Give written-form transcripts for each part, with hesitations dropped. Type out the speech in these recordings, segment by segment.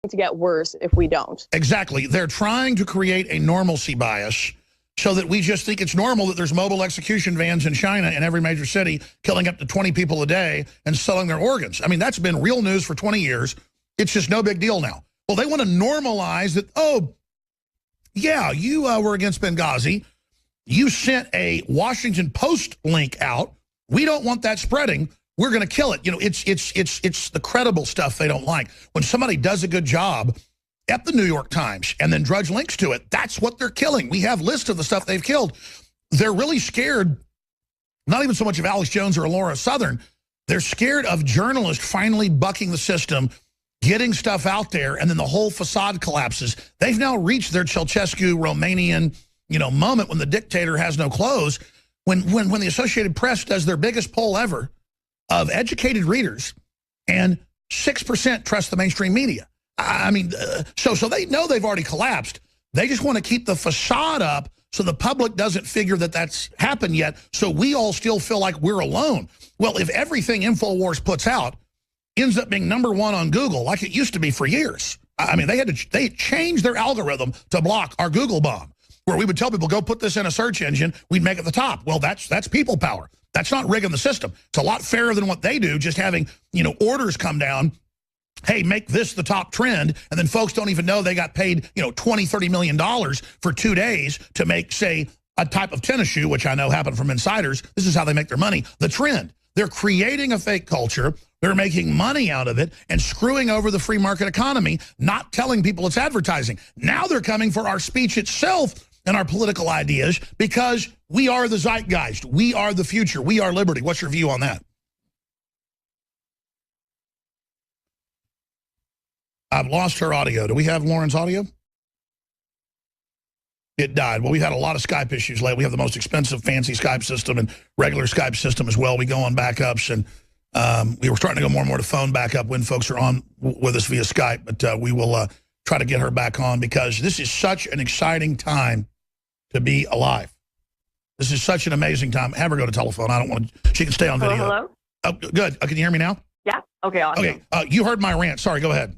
to get worse if we don't. Exactly. They're trying to create a normalcy bias so that we just think it's normal that there's mobile execution vans in China in every major city killing up to 20 people a day and selling their organs. I mean, that's been real news for 20 years. It's just no big deal now. Well, they want to normalize that, oh, yeah, you were against Benghazi. You sent a Washington Post link out. We don't want that spreading. We're going to kill it. You know, it's the credible stuff they don't like. When somebody does a good job at the New York Times and then Drudge links to it, that's what they're killing. We have lists of the stuff they've killed. They're really scared, not even so much of Alex Jones or Laura Southern. They're scared of journalists finally bucking the system, getting stuff out there, and then the whole facade collapses. They've now reached their Ceausescu Romanian, moment when the dictator has no clothes. When the Associated Press does their biggest poll ever of educated readers, and 6% trust the mainstream media. I mean, so they know they've already collapsed. They just want to keep the facade up so the public doesn't figure that that's happened yet, so we all still feel like we're alone. Well, if everything InfoWars puts out ends up being #1 on Google, like it used to be for years. I mean, they changed their algorithm to block our Google bomb, where we would tell people, go put this in a search engine, we'd make it the top. Well, that's people power. That's not rigging the system. It's a lot fairer than what they do, just having, orders come down, hey, make this the top trend, and then folks don't even know they got paid, $20, $30 million for 2 days to make, say, a type of tennis shoe, which I know happened from insiders. This is how they make their money. The trend. They're creating a fake culture. They're making money out of it and screwing over the free market economy, not telling people it's advertising. Now they're coming for our speech itself and our political ideas because we are the zeitgeist. We are the future. We are liberty. What's your view on that? I've lost her audio. Do we have Lauren's audio? It died. Well, we've had a lot of Skype issues lately. We have the most expensive, fancy Skype system and regular Skype system as well. We go on backups, and we were starting to go more and more to phone backup when folks are on with us via Skype. But we will try to get her back on because this is such an exciting time to be alive. This is such an amazing time. Have her go to telephone. I don't want to. She can stay on video. Hello? Oh, good. Can you hear me now? Yeah. Okay, awesome. Okay. You heard my rant. Sorry, go ahead.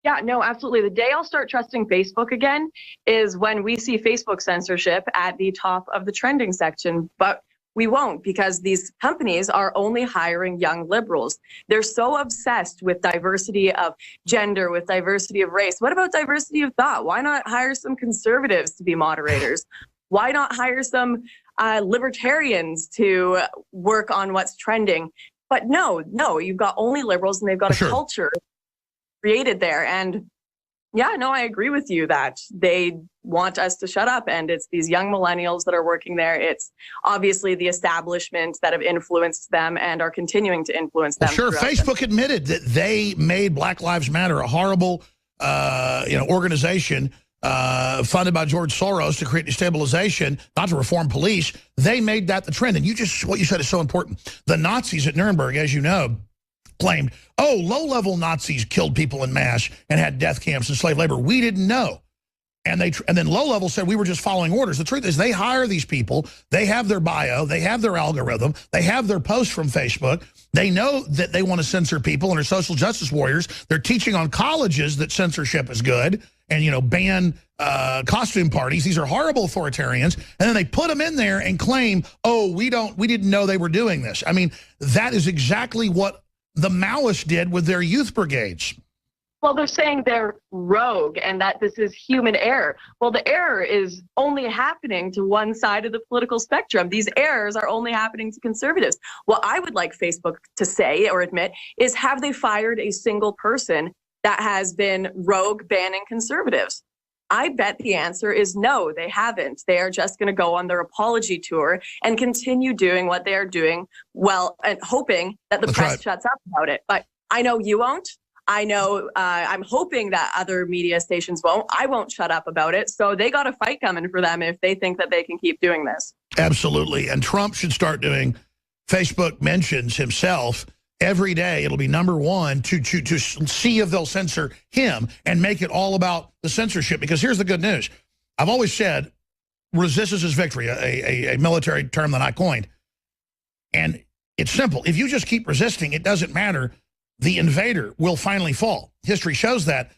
Yeah, no, absolutely. The day I'll start trusting Facebook again is when we see Facebook censorship at the top of the trending section. But we won't, because these companies are only hiring young liberals. They're so obsessed with diversity of gender, with diversity of race. What about diversity of thought? Why not hire some conservatives to be moderators? Why not hire some libertarians to work on what's trending? But no, you've got only liberals, and they've got a culture created there. And yeah, no, I agree with you that they want us to shut up, and it's these young millennials that are working there. It's obviously the establishment that have influenced them and are continuing to influence them. Well, sure, Facebook admitted that they made Black Lives Matter a horrible organization funded by George Soros to create destabilization, not to reform police. They made that the trend. And what you said is so important. The Nazis at Nuremberg, as you know, claimed, oh, low-level Nazis killed people in mass and had death camps and slave labor. We didn't know. And then low-level said we were just following orders. The truth is they hire these people. They have their bio. They have their algorithm. They have their posts from Facebook. They know that they want to censor people and are social justice warriors. They're teaching on colleges that censorship is good and, ban costume parties. These are horrible authoritarians. And then they put them in there and claim, oh, we didn't know they were doing this. I mean, that is exactly what the Maoists did with their youth brigades. Well, they're saying they're rogue and that this is human error. Well, the error is only happening to one side of the political spectrum. These errors are only happening to conservatives. What I would like Facebook to say or admit is, have they fired a single person that has been rogue banning conservatives? I bet the answer is no, they haven't. They are just going to go on their apology tour and continue doing what they are doing, well, and hoping that the press shuts up about it. But I know you won't. I know I'm hoping that other media stations won't. I won't shut up about it. So they got a fight coming for them if they think that they can keep doing this. Absolutely. And Trump should start doing Facebook mentions himself every day. It'll be #1 to see if they'll censor him and make it all about the censorship. Because here's the good news. I've always said resistance is victory, a military term that I coined. And it's simple. If you just keep resisting, it doesn't matter the invader will finally fall. History shows that.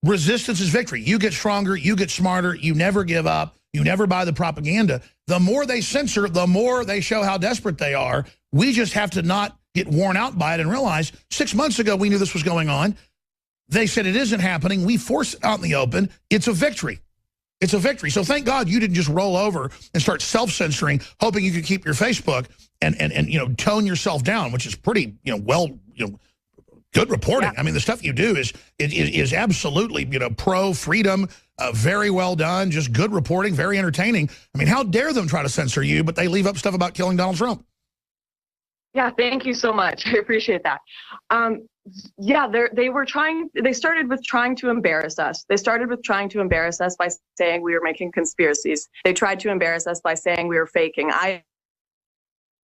Resistance is victory. You get stronger, you get smarter, you never give up, you never buy the propaganda. The more they censor, the more they show how desperate they are. We just have to not get worn out by it and realize 6 months ago we knew this was going on. They said it isn't happening. We force it out in the open. It's a victory. It's a victory. So thank God you didn't just roll over and start self-censoring, hoping you could keep your Facebook and tone yourself down, which is pretty, good reporting. Yeah. I mean, the stuff you do is absolutely, pro-freedom, very well done, just good reporting, very entertaining. I mean, how dare them try to censor you, but they leave up stuff about killing Donald Trump. Yeah, thank you so much. I appreciate that. They started with trying to embarrass us. They started with trying to embarrass us by saying we were making conspiracies. They tried to embarrass us by saying we were faking. I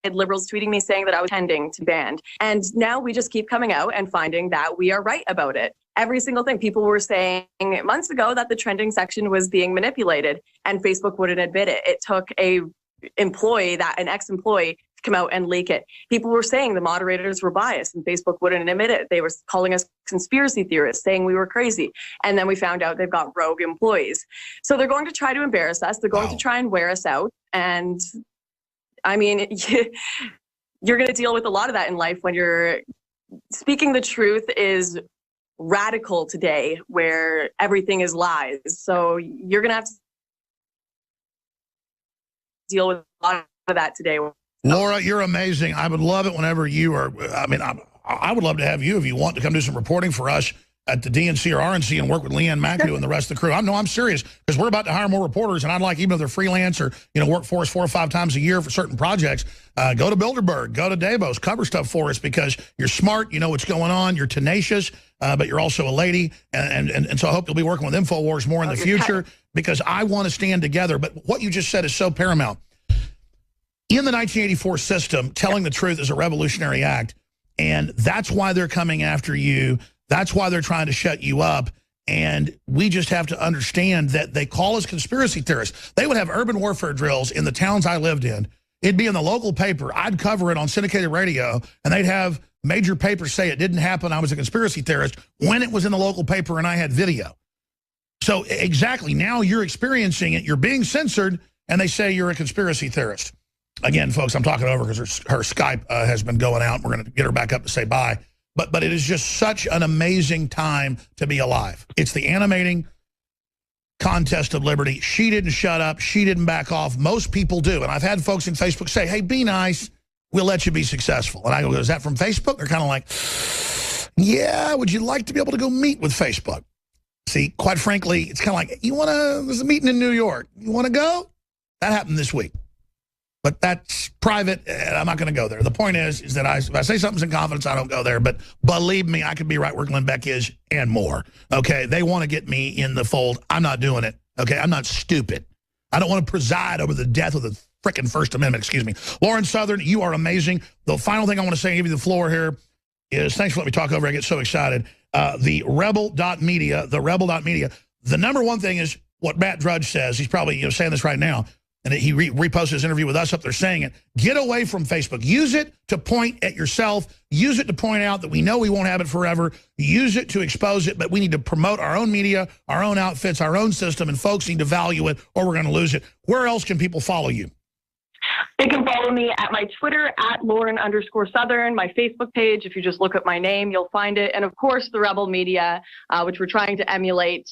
had liberals tweeting me saying that I was intending to ban. And now we just keep coming out and finding that we are right about it. Every single thing. People were saying months ago that the trending section was being manipulated, and Facebook wouldn't admit it. It took an ex-employee to come out and leak it. People were saying the moderators were biased, and Facebook wouldn't admit it. They were calling us conspiracy theorists, saying we were crazy. And then we found out they've got rogue employees. So they're going to try to embarrass us. They're going to try and wear us out. And I mean, you're going to deal with a lot of that in life when you're speaking the truth is radical today, where everything is lies. So you're going to have to deal with a lot of that today. Laura, you're amazing. I would love it whenever you are. I mean, I would love to have you if you want to come do some reporting for us at the DNC or RNC and work with Leanne McAdoo and the rest of the crew. I'm serious, because we're about to hire more reporters, and I'd like, even if they're freelance or work for us 4 or 5 times a year for certain projects, go to Bilderberg, go to Davos, cover stuff for us, because you're smart, you know what's going on, you're tenacious, but you're also a lady, and so I hope you'll be working with InfoWars more in the future, because I want to stand together. But what you just said is so paramount. In the 1984 system, telling the truth is a revolutionary act, and that's why they're coming after you. That's why they're trying to shut you up, and we just have to understand that they call us conspiracy theorists. They would have urban warfare drills in the towns I lived in. It'd be in the local paper. I'd cover it on syndicated radio, and they'd have major papers say it didn't happen, I was a conspiracy theorist, when it was in the local paper and I had video. So exactly, now you're experiencing it. You're being censored, and they say you're a conspiracy theorist. Again, folks, I'm talking over because her Skype has been going out. We're going to get her back up to say bye. But it is just such an amazing time to be alive. It's the animating contest of liberty. She didn't shut up. She didn't back off. Most people do. And I've had folks in Facebook say, hey, be nice. We'll let you be successful. And I go, is that from Facebook? They're kind of like, yeah, would you like to be able to go meet with Facebook? See, quite frankly, it's kind of like, there's a meeting in New York. You want to go? That happened this week. But that's private, and I'm not going to go there. The point is that if I say something's in confidence, I don't go there. But believe me, I could be right where Glenn Beck is and more. Okay, they want to get me in the fold. I'm not doing it. Okay, I'm not stupid. I don't want to preside over the death of the frickin' First Amendment. Excuse me. Lauren Southern, you are amazing. The final thing I want to say, and give you the floor here, is thanks for letting me talk over. I get so excited. The rebel.media, the number one thing is what Matt Drudge says. He's probably saying this right now. And he reposted his interview with us up there saying it. Get away from Facebook. Use it to point at yourself. Use it to point out that we know we won't have it forever. Use it to expose it, but we need to promote our own media, our own outfits, our own system, and folks need to value it or we're going to lose it. Where else can people follow you? They can follow me at my Twitter, at Lauren_Southern, my Facebook page. If you just look up my name, you'll find it. And of course, the Rebel Media, which we're trying to emulate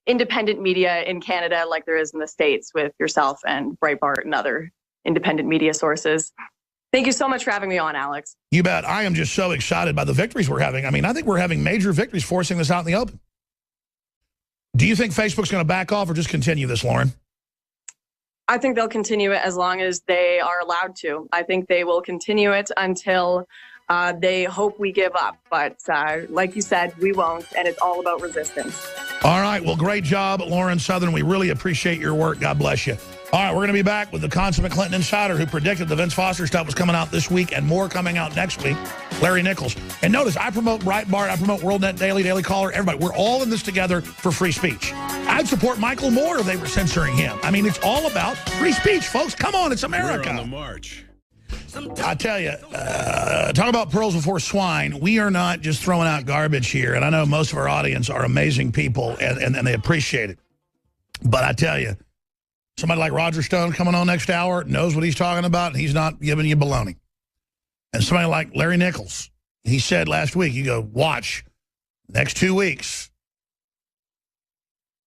independent media in Canada like there is in the States with yourself and Breitbart and other independent media sources. Thank you so much for having me on, Alex. You bet. I am just so excited by the victories we're having. I mean, I think we're having major victories forcing this out in the open. Do you think Facebook's going to back off or just continue this, Lauren? I think they'll continue it as long as they are allowed to. I think they will continue it until they hope we give up. But like you said, we won't, and it's all about resistance. All right. Well, great job, Lauren Southern. We really appreciate your work. God bless you. All right. We're going to be back with the consummate Clinton insider who predicted the Vince Foster stuff was coming out this week and more coming out next week, Larry Nichols. And notice, I promote Breitbart, I promote WorldNet Daily, Daily Caller, everybody. We're all in this together for free speech. I'd support Michael Moore if they were censoring him. I mean, it's all about free speech, folks. Come on. It's America. We're on the march. I tell you, talk about pearls before swine. We are not just throwing out garbage here, and I know most of our audience are amazing people, and they appreciate it. But I tell you, somebody like Roger Stone coming on next hour knows what he's talking about, and he's not giving you baloney. And somebody like Larry Nichols, he said last week, you go, watch, next 2 weeks,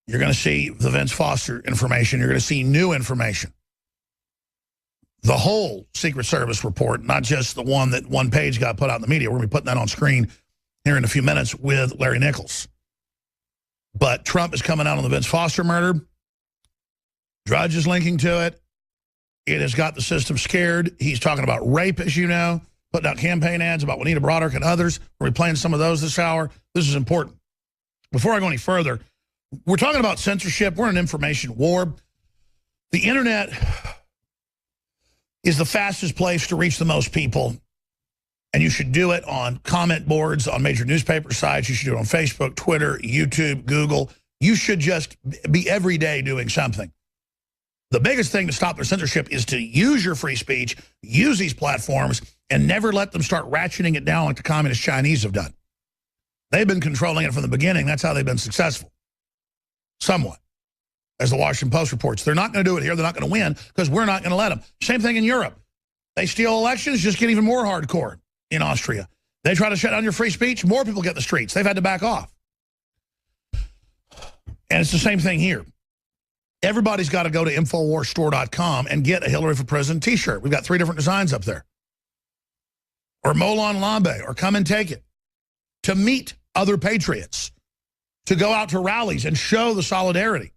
you're going to see the Vince Foster information. You're going to see new information. The whole Secret Service report, not just the one that one page got put out in the media. We're going to be putting that on screen here in a few minutes with Larry Nichols. But Trump is coming out on the Vince Foster murder. Drudge is linking to it. It has got the system scared. He's talking about rape, as you know, putting out campaign ads about Juanita Broaddus and others. We're playing some of those this hour. This is important. Before I go any further, we're talking about censorship. We're in an information war. The internet is the fastest place to reach the most people. And you should do it on comment boards, on major newspaper sites. You should do it on Facebook, Twitter, YouTube, Google. You should just be every day doing something. The biggest thing to stop their censorship is to use your free speech, use these platforms, and never let them start ratcheting it down like the communist Chinese have done. They've been controlling it from the beginning. That's how they've been successful. Somewhat. As the Washington Post reports. They're not going to do it here. They're not going to win because we're not going to let them. Same thing in Europe. They steal elections, just get even more hardcore in Austria. They try to shut down your free speech, more people get in the streets. They've had to back off. And it's the same thing here. Everybody's got to go to InfoWarsStore.com and get a Hillary for President t-shirt. We've got 3 different designs up there. Or Molon Labe, or Come and Take It. To meet other patriots. To go out to rallies and show the solidarity.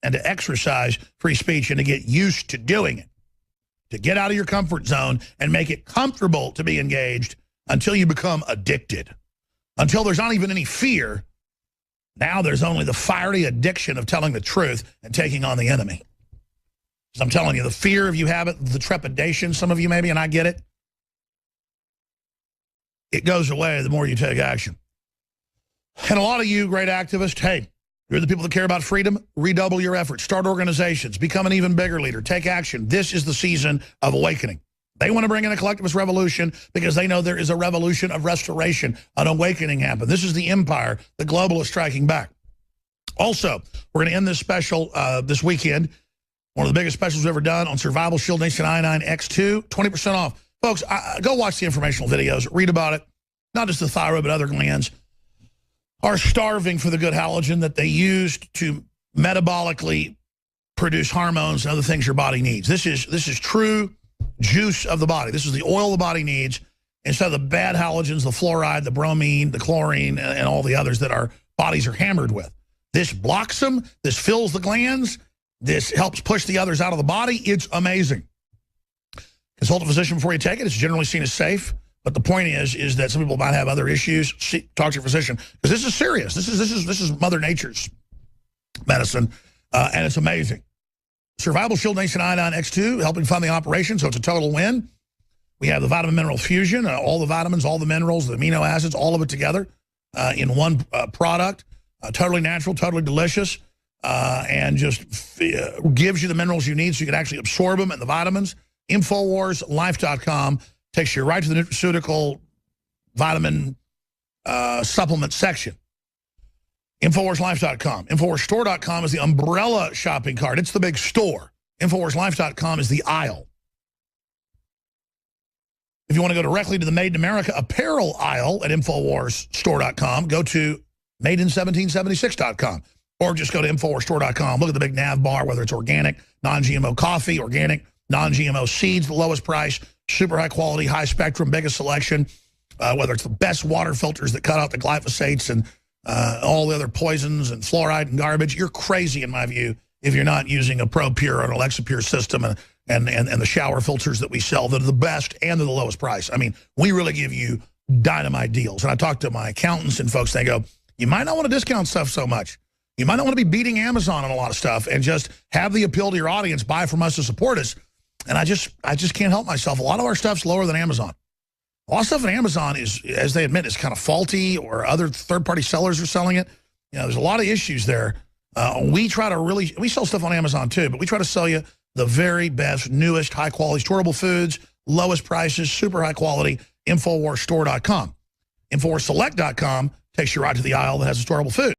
And to exercise free speech and to get used to doing it. To get out of your comfort zone and make it comfortable to be engaged until you become addicted. Until there's not even any fear. Now there's only the fiery addiction of telling the truth and taking on the enemy. So I'm telling you, the fear of you have it, the trepidation, some of you maybe, and I get it. It goes away the more you take action. And a lot of you great activists, hey, you're the people that care about freedom. Redouble your efforts. Start organizations. Become an even bigger leader. Take action. This is the season of awakening. They want to bring in a collectivist revolution because they know there is a revolution of restoration, an awakening happen. This is the empire, the globalists striking back. Also, we're going to end this special this weekend. One of the biggest specials we've ever done on Survival Shield Nation Iodine X2, 20% off. Folks, go watch the informational videos. Read about it. Not just the thyroid, but other glands are starving for the good halogen that they used to metabolically produce hormones and other things your body needs. This is true juice of the body. This is the oil the body needs instead of the bad halogens, the fluoride, the bromine, the chlorine, and all the others that our bodies are hammered with. This blocks them. This fills the glands. This helps push the others out of the body. It's amazing. Consult a physician before you take it. It's generally seen as safe. But the point is that some people might have other issues. Talk to your physician because this is serious. This is Mother Nature's medicine, and it's amazing. Survival Shield Nation Iodine X2 helping fund the operation, so it's a total win. We have the vitamin mineral fusion, all the vitamins, all the minerals, the amino acids, all of it together in one product. Totally natural, totally delicious, and just gives you the minerals you need so you can actually absorb them and the vitamins. InfoWarsLife.com. Takes you right to the nutraceutical vitamin supplement section. InfoWarsLife.com. InfoWarsStore.com is the umbrella shopping cart. It's the big store. InfoWarsLife.com is the aisle. If you want to go directly to the Made in America apparel aisle at InfoWarsStore.com, go to MadeIn1776.com. Or just go to InfoWarsStore.com. Look at the big nav bar, whether it's organic, non-GMO coffee, organic, non-GMO seeds, the lowest price, super high quality, high spectrum, biggest selection, whether it's the best water filters that cut out the glyphosates and all the other poisons and fluoride and garbage. You're crazy, in my view, if you're not using a ProPure or an Alexa Pure system and the shower filters that we sell that are the best and they're the lowest price. I mean, we really give you dynamite deals. And I talk to my accountants and folks, they go, you might not want to discount stuff so much. You might not want to be beating Amazon on a lot of stuff and just have the appeal to your audience, buy from us to support us. And I just can't help myself. A lot of our stuff's lower than Amazon. A lot of stuff on Amazon is, as they admit, is kind of faulty, or other third-party sellers are selling it. You know, there's a lot of issues there. We try to we sell stuff on Amazon too, but we try to sell you the very best, newest, high-quality, storable foods, lowest prices, super high quality, InfoWarsStore.com. InfoWarsSelect.com takes you right to the aisle that has the storeable food.